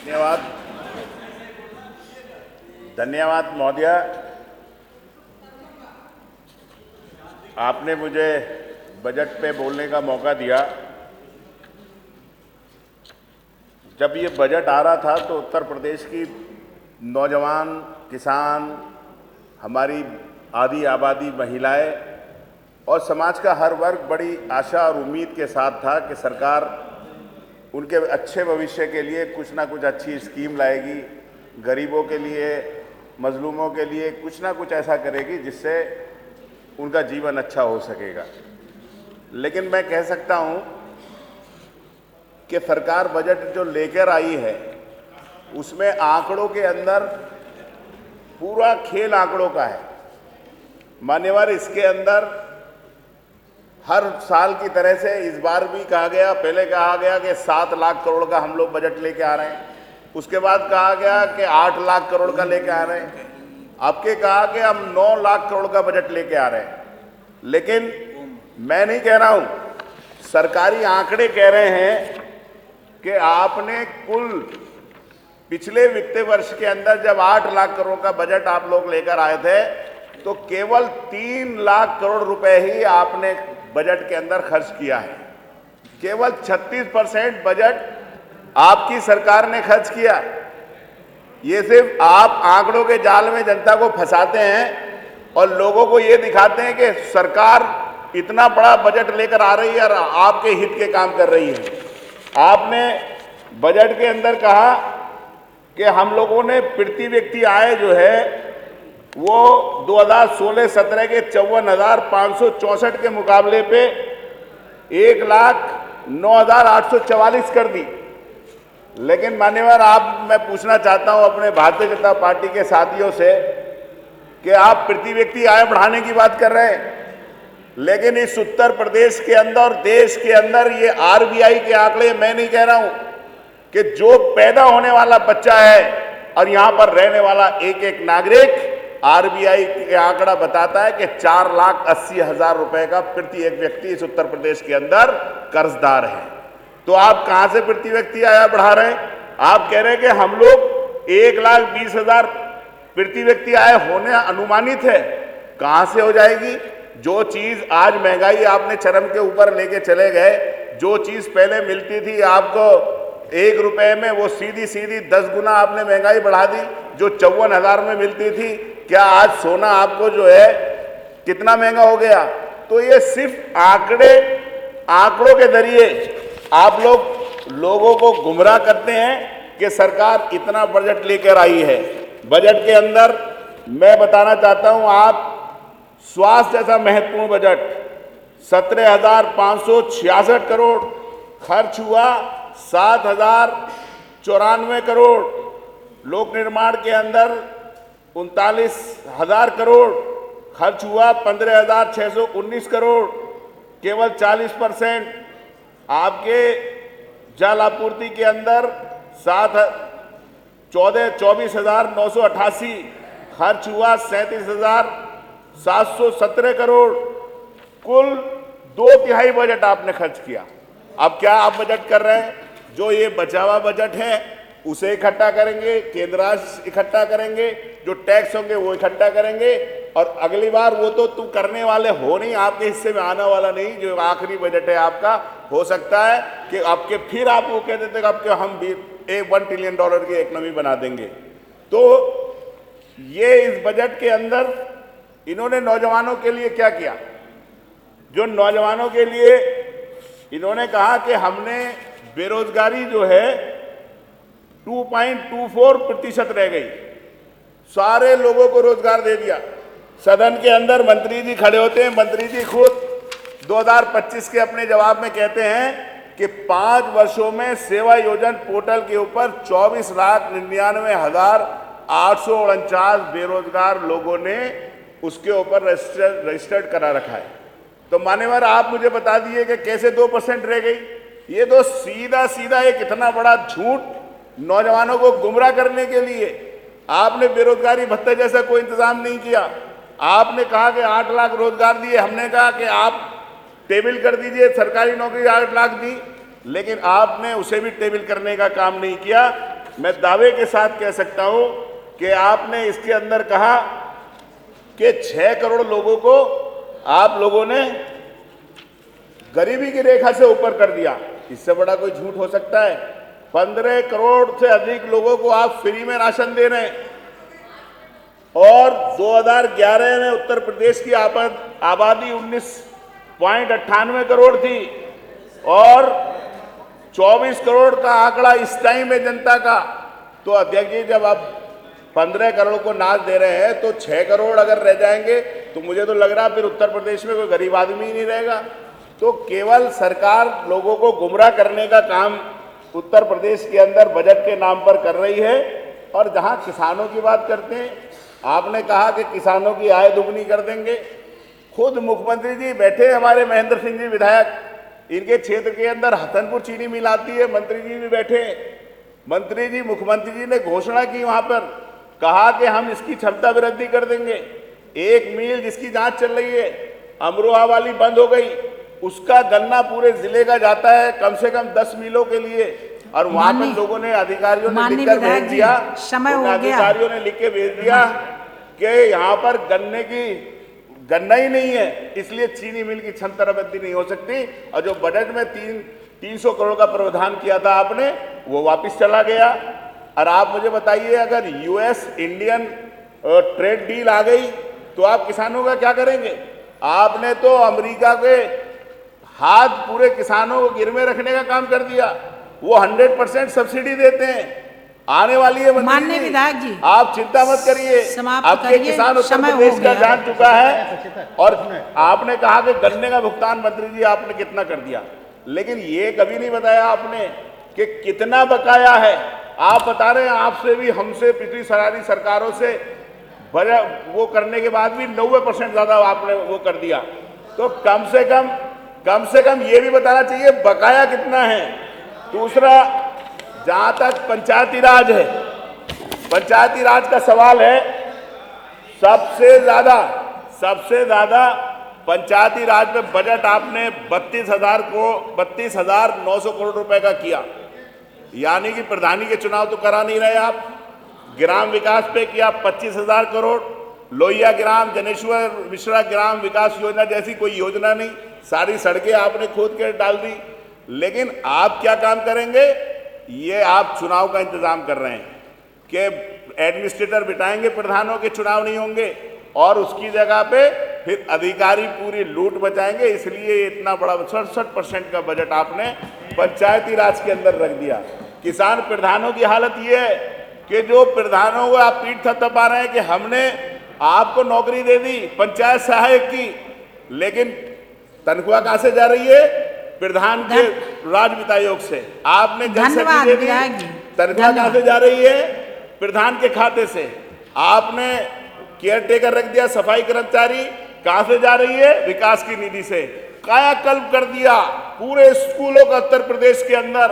धन्यवाद धन्यवाद महोदय। आपने मुझे बजट पे बोलने का मौका दिया। जब ये बजट आ रहा था तो उत्तर प्रदेश की नौजवान, किसान, हमारी आधी आबादी, महिलाएं और समाज का हर वर्ग बड़ी आशा और उम्मीद के साथ था कि सरकार उनके अच्छे भविष्य के लिए कुछ ना कुछ अच्छी स्कीम लाएगी, गरीबों के लिए, मजलूमों के लिए कुछ ना कुछ ऐसा करेगी जिससे उनका जीवन अच्छा हो सकेगा। लेकिन मैं कह सकता हूं कि सरकार बजट जो लेकर आई है उसमें आंकड़ों के अंदर पूरा खेल आंकड़ों का है। मान्यवर, इसके अंदर हर साल की तरह से इस बार भी कहा गया, पहले कहा गया कि 7 लाख करोड़ का हम लोग बजट लेके आ रहे हैं, उसके बाद कहा गया कि 8 लाख करोड़ का लेके आ रहे हैं, अब के कहा कि हम 9 लाख करोड़ का बजट लेके आ रहे हैं। लेकिन मैं नहीं कह रहा हूं, सरकारी आंकड़े कह रहे हैं कि आपने कुल पिछले वित्तीय वर्ष के अंदर जब 8 लाख करोड़ का बजट आप लोग लेकर आए थे तो केवल 3 लाख करोड़ रुपए ही आपने बजट के अंदर खर्च किया है। केवल 36% बजट आपकी सरकार ने खर्च किया। ये सिर्फ आप आंकड़ों के जाल में जनता को फंसाते हैं और लोगों को ये दिखाते हैं कि सरकार इतना बड़ा बजट लेकर आ रही है और आपके हित के काम कर रही है। आपने बजट के अंदर कहा कि हम लोगों ने प्रति व्यक्ति आय जो है वो 2016-17 के 54,564 के मुकाबले पे 1,09,844 कर दी। लेकिन मान्यवर, मैं पूछना चाहता हूं अपने भारतीय जनता पार्टी के साथियों से कि आप प्रति व्यक्ति आय बढ़ाने की बात कर रहे हैं, लेकिन इस उत्तर प्रदेश के अंदर, देश के अंदर, ये आरबीआई के आंकड़े, मैं नहीं कह रहा हूं, कि जो पैदा होने वाला बच्चा है और यहां पर रहने वाला एक एक नागरिक, आरबीआई का आंकड़ा बताता है कि 4,80,000 रुपए का प्रति एक व्यक्ति इस उत्तर प्रदेश के अंदर कर्जदार है। तो आप कहां से प्रति व्यक्ति आय बढ़ा रहे हैं? आप कह रहे हैं कि हम लोग 1,20,000 प्रति व्यक्ति आय होने अनुमानित है। कहां से हो जाएगी? जो चीज आज महंगाई आपने चरम के ऊपर लेके चले गए, जो चीज पहले मिलती थी आपको 1 रुपए में, वो सीधी सीधी 10 गुना आपने महंगाई बढ़ा दी। जो 54,000 में मिलती थी, क्या आज सोना आपको जो है कितना महंगा हो गया? तो ये सिर्फ आंकड़ों के जरिए आप लोगों को गुमराह करते हैं कि सरकार इतना बजट लेकर आई है। बजट के अंदर मैं बताना चाहता हूं, आप स्वास्थ्य जैसा महत्वपूर्ण बजट 17,566 करोड़ खर्च हुआ, 7,094 करोड़। लोक निर्माण के अंदर 39,000 करोड़ खर्च हुआ, 15,619 करोड़। केवल 40% आपके जल आपूर्ति के अंदर 24,988 खर्च हुआ, 37,717 करोड़। कुल 2/3 बजट आपने खर्च किया। अब क्या आप बजट कर रहे हैं? जो ये बचा हुआ बजट है उसे इकट्ठा करेंगे, केंद्र राशि इकट्ठा करेंगे, जो टैक्स होंगे वो इकट्ठा करेंगे, और अगली बार वो तो तुम करने वाले हो नहीं, आपके हिस्से में आने वाला नहीं। जो आखिरी बजट है आपका, हो सकता है कि आपके फिर आप वो कह देते कि हम भी $1 ट्रिलियन की इकोनॉमी बना देंगे। तो ये इस बजट के अंदर इन्होंने नौजवानों के लिए क्या किया? जो नौजवानों के लिए इन्होंने कहा कि हमने बेरोजगारी जो है 2.24% रह गई, सारे लोगों को रोजगार दे दिया। सदन के अंदर मंत्री जी खड़े होते हैं, मंत्री जी खुद 2025 के अपने जवाब में कहते हैं कि 5 वर्षों में सेवा योजन पोर्टल के ऊपर 24,99,849 बेरोजगार लोगों ने उसके ऊपर रजिस्टर्ड करा रखा है। तो मान्यवर, आप मुझे बता दिए कि कैसे 2% रह गई। ये तो सीधा सीधा एक इतना बड़ा झूठ नौजवानों को गुमराह करने के लिए। आपने बेरोजगारी भत्ते जैसा कोई इंतजाम नहीं किया। आपने कहा कि 8 लाख रोजगार दिए, हमने कहा कि आप टेबल कर दीजिए, सरकारी नौकरी 8 लाख दी, लेकिन आपने उसे भी टेबल करने का काम नहीं किया। मैं दावे के साथ कह सकता हूं कि आपने इसके अंदर कहा कि 6 करोड़ लोगों को आप लोगों ने गरीबी की रेखा से ऊपर कर दिया। इससे बड़ा कोई झूठ हो सकता है? 15 करोड़ से अधिक लोगों को आप फ्री में राशन दे रहे हैं और 2011 में उत्तर प्रदेश की आबादी 19.98 करोड़ थी और 24 करोड़ का आंकड़ा इस टाइम है जनता का। तो अध्यक्ष जी, जब आप 15 करोड़ को नाच दे रहे हैं तो 6 करोड़ अगर रह जाएंगे तो मुझे तो लग रहा फिर उत्तर प्रदेश में कोई गरीब आदमी ही नहीं रहेगा। तो केवल सरकार लोगों को गुमराह करने का काम उत्तर प्रदेश के अंदर बजट के नाम पर कर रही है। और जहां किसानों की बात करते हैं, आपने कहा कि किसानों की आय दुगनी कर देंगे। खुद मुख्यमंत्री जी बैठे, हमारे महेंद्र सिंह जी विधायक, इनके क्षेत्र के अंदर हसनपुर चीनी मिल आती है, मंत्री जी भी बैठे। मंत्री जी, मुख्यमंत्री जी ने घोषणा की, वहां पर कहा कि हम इसकी क्षमता वृद्धि कर देंगे। एक मिल जिसकी जांच चल रही है, अमरोहा वाली बंद हो गई, उसका गन्ना पूरे जिले का जाता है कम से कम 10 मिलों के लिए। और वहां पर लोगों ने, अधिकारियों ने लिखकर भेज दिया, अधिकारियों ने लिख के भेज दिया कि यहाँ पर गन्ना ही नहीं है, इसलिए चीनी मिल की क्षमता वृद्धि नहीं हो सकती। और जो बजट में 300 करोड़ का प्रावधान किया था आपने, वो वापस चला गया। और आप मुझे बताइए, अगर यूएस इंडियन ट्रेड डील आ गई तो आप किसानों का क्या करेंगे? आपने तो अमेरिका के हाथ पूरे किसानों को गिर में रखने का काम कर दिया। वो 100% सब्सिडी देते हैं। आने वाली है माननीय विधायक जी, आप चिंता मत करिए, आपके किसान उत्तर प्रदेश का जान चुका है। और आपने कहा कि गन्ने का भुगतान मंत्री जी आपने कितना कर दिया, लेकिन ये कभी नहीं बताया आपने कि कितना बकाया है। आप बता रहे हैं आपसे भी, हमसे, पिछली सारी सरकारों से वो करने के बाद भी 90% ज्यादा आपने वो कर दिया। तो कम से कम ये भी बताना चाहिए बकाया कितना है। दूसरा, जहां तक पंचायती राज है, पंचायती राज का सवाल है, सबसे ज्यादा पंचायती राज में बजट आपने 32,900 करोड़ रुपए का किया। यानी कि प्रधानी के चुनाव तो करा नहीं रहे आप। ग्राम विकास पे किया 25,000 करोड़, लोहिया ग्राम, जनेश्वर मिश्रा ग्राम विकास योजना जैसी कोई योजना नहीं, सारी सड़कें आपने खोद के डाल दी। लेकिन आप क्या काम करेंगे? ये आप चुनाव का इंतजाम कर रहे हैं कि एडमिनिस्ट्रेटर बिठाएंगे, प्रधानों के चुनाव नहीं होंगे और उसकी जगह पे फिर अधिकारी पूरी लूट बचाएंगे। इसलिए इतना बड़ा 67% का बजट आपने पंचायती राज के अंदर रख दिया। किसान प्रधानों की हालत ये है कि जो प्रधानों को आप पीठ थपथपा रहे हैं कि हमने आपको नौकरी दे दी पंचायत सहायक की, लेकिन तनख्वाह कहां से जा रही है? प्रधान के राज वित्तायोग से। आपने जनशक्ति दे दी, तनख्वाह कहां से जा रही है? प्रधान के खाते से। आपने केयर टेकर रख दिया, सफाई कर्मचारी, कहां से जा रही है? विकास की निधि से। कायाकल्प कर दिया पूरे स्कूलों का उत्तर प्रदेश के अंदर।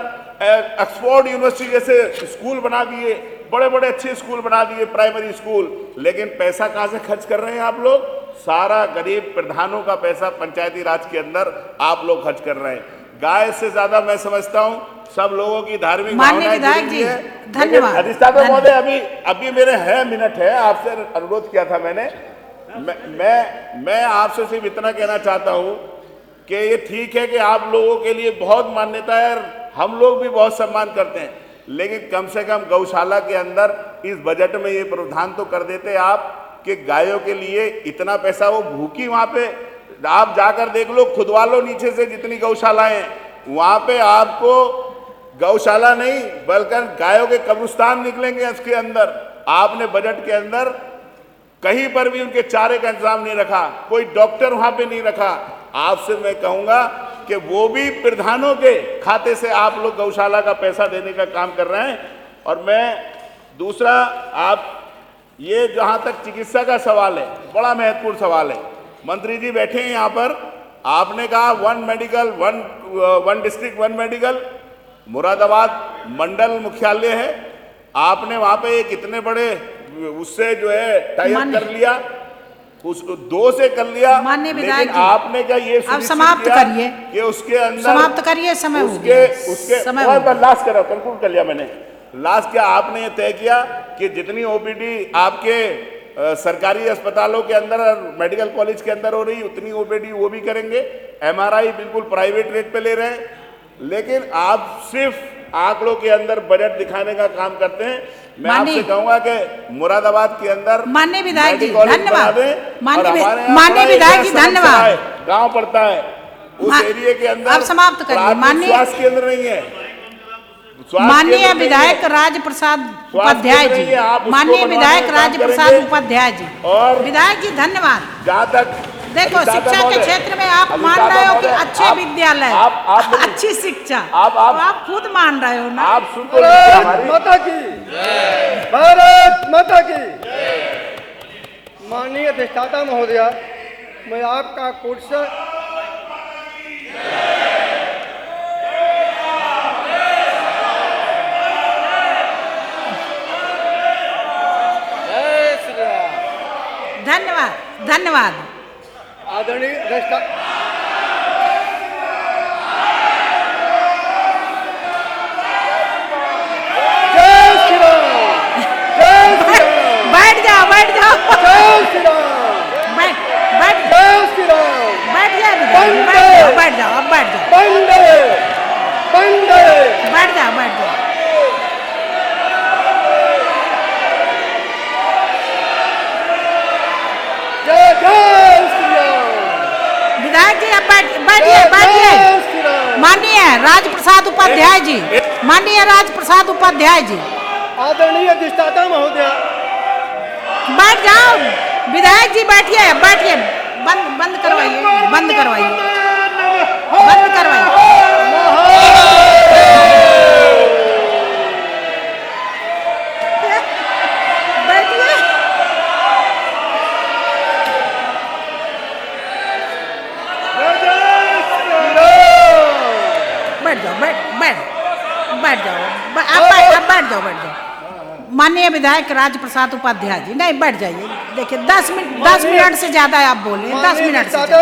ऑक्सफोर्ड यूनिवर्सिटी जैसे स्कूल बना दिए, बड़े बड़े अच्छे स्कूल बना दिए, प्राइमरी स्कूल। लेकिन पैसा कहां से खर्च कर रहे हैं आप लोग? सारा गरीब प्रधानों का पैसा पंचायती राज के अंदर आप लोग खर्च कर रहे हैं। गाय से ज्यादा मैं समझता हूं सब लोगों की धार्मिक भावनाएं जुड़ी है। धन्यवाद अधिष्ठाता महोदय, अभी मेरे मिनट है, आपसे अनुरोध किया था मैंने। मैं आपसे सिर्फ इतना कहना चाहता हूं कि ये ठीक है कि आप लोगों के लिए बहुत मान्यता है, हम लोग भी बहुत सम्मान करते हैं, लेकिन कम से कम गौशाला के अंदर इस बजट में ये प्रावधान तो कर देते आप कि गायों के लिए इतना पैसा, वो भूखी, वहां पे आप जाकर देख लो, खुदवा लो नीचे से जितनी गौशालाएं हैं, वहां पे आपको गौशाला नहीं बल्कि गायों के कब्रिस्तान निकलेंगे इसके अंदर। आपने बजट के अंदर कहीं पर भी उनके चारे का इंतजाम नहीं रखा, कोई डॉक्टर वहां पे नहीं रखा। आपसे मैं कहूंगा कि वो भी प्रधानों के खाते से आप लोग गौशाला का पैसा देने का काम कर रहे हैं। और मैं दूसरा, आप ये जहां तक चिकित्सा का सवाल है, बड़ा महत्वपूर्ण सवाल है। मंत्री जी बैठे हैं यहाँ पर, आपने कहा one district one medical, Moradabad मंडल मुख्यालय है, आपने वहां पे एक इतने बड़े उससे जो है टाई अप कर लिया, उसको 2 से कर लिया। लेकिन आपने क्या ये समाप्त करिए कि उसके अंदर समाप्त करिए, समय उसके लास्ट करा कंक्लूड कर लिया मैंने। लास्ट क्या आपने ये तय किया कि जितनी ओपीडी आपके सरकारी अस्पतालों के अंदर और मेडिकल कॉलेज के अंदर हो रही उतनी ओपीडी वो भी करेंगे। एमआरआई बिल्कुल प्राइवेट रेट पे ले रहे हैं, लेकिन आप सिर्फ आंकड़ों के अंदर बजट दिखाने का काम करते हैं। मैं आपसे कहूंगा कि मुरादाबाद के अंदर माननीय विधायक जी मेडिकल कॉलेज बना धन्यवाद। दें और हमारे यहाँ माननीय विधायक जी बड़ा धन्यवाद। गांव पड़ता है उस एरिया के अंदर, अब समाप्त करिए। माननीय स्वास्थ्य केंद्र नहीं है। माननीय विधायक राज प्रसाद उपाध्याय जी, माननीय विधायक राज प्रसाद उपाध्याय जी और विधायक जी धन्यवाद। जहाँ तक देखो शिक्षा के क्षेत्र में आप मान रहे हो कि अच्छे विद्यालय, अच्छी शिक्षा आप खुद मान रहे हो ना। आप सुन तो भारत माता की, भारत माता की। माननीय अधिष्ठाता महोदया, मैं आपका कोर्स धन्यवाद धन्यवाद। आदरणीय जय श्री राम, जय श्री राम, बैठ जाओ बैठ जाओ, जय श्री राम, बैठ बैठ जय श्री राम। बैठ जाओ विधायक, बैठ जाओ अब बैठ जाओ, बंदे बंदे बैठ जाओ बैठ जाओ। जय जय श्री राम, विधायक जी अब बैठिए बैठिए। जय श्री राम। माननीय राज प्रसाद उपाध्याय जी, माननीय राज प्रसाद उपाध्याय जी आदरणीय अधिष्ठाता महोदया, बैठ जाओ। विधायक जी बैठिए बैठिए, बंद करवाइए बंद करवाइए बंद करवाइए। बैठिए बैठ जाओ बैठ जाओ अब बैठ जाओ। माननीय विधायक राज प्रसाद उपाध्याय जी, नहीं बैठ जाइए। देखिए 10 मिनट से ज्यादा आप बोले, 10 मिनट से ज्यादा।